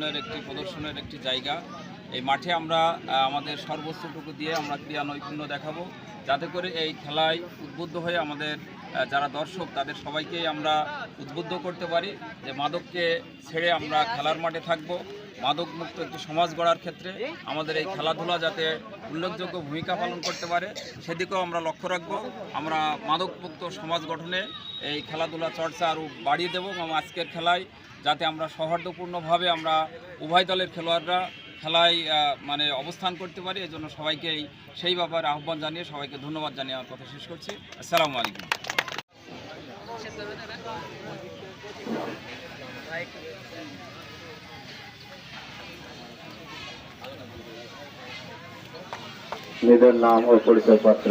নৈপুণ্যের একটি প্রদর্শনের একটি জায়গা। এই মাঠে আমরা আমাদের সর্বোচ্চটুকু দিয়ে আমরা ক্রীড়া নৈপুণ্য দেখাবো, যাতে করে এই খেলায় উদ্বুদ্ধ হয়ে আমাদের যারা দর্শক তাদের সবাইকেই আমরা উদ্বুদ্ধ করতে পারি যে মাদককে ছেড়ে আমরা খেলার মাঠে থাকব। মাদকমুক্ত একটি সমাজ গড়ার ক্ষেত্রে আমাদের এই খেলাধুলা যাতে উল্লেখযোগ্য ভূমিকা পালন করতে পারে সেদিকেও আমরা লক্ষ্য রাখব। আমরা মাদকমুক্ত সমাজ গঠনে এই খেলাধুলা চর্চা আরও বাড়িয়ে দেব এবং আজকের খেলায় যাতে আমরা সৌহার্দ্যপূর্ণভাবে আমরা উভয় দলের খেলোয়াড়রা খেলায় মানে অবস্থান করতে পারি, এজন্য সবাইকে সেই ব্যাপারে আহ্বান জানিয়ে সবাইকে ধন্যবাদ জানিয়ে আমার কথা শেষ করছি। আসসালামু আলাইকুম। নিজের নাম ও পরিচয়পত্র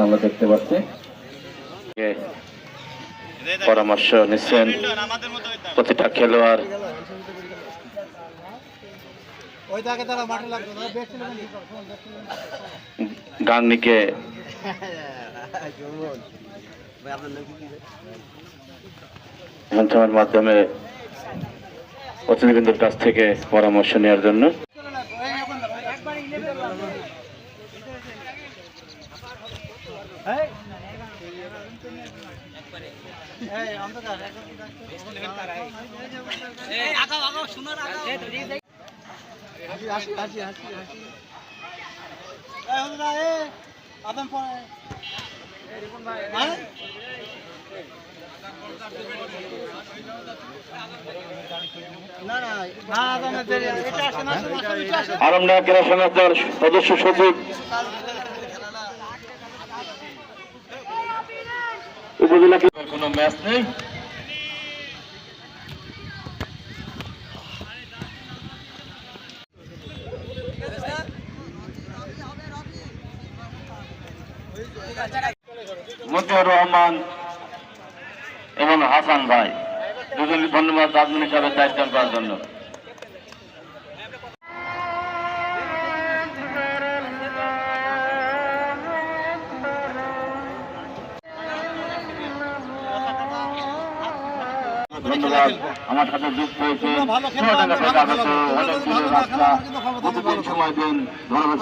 আমরা দেখতে পাচ্ছি। পরামর্শ নিচ্ছেন প্রতিটা খেলোয়াড়। গাংনীকে মঞ্চের মাধ্যমে অতিথিবৃন্দের কাছ থেকে পরামর্শ নেওয়ার জন্য আলমডাঙ্গা ক্রীড়া সংস্থার সদস্য সচিব উপজেলা কোনো ম্যাচ নেই। মতিউর রহমান এবং হাসান ভাই দুজনকে ধন্যবাদ আজমিন হিসাবে দায়িত্ব করার জন্য। ধন্যবাদ। আমার সাথে যুক্ত হয়েছে সময় দিন ধন্যবাদ।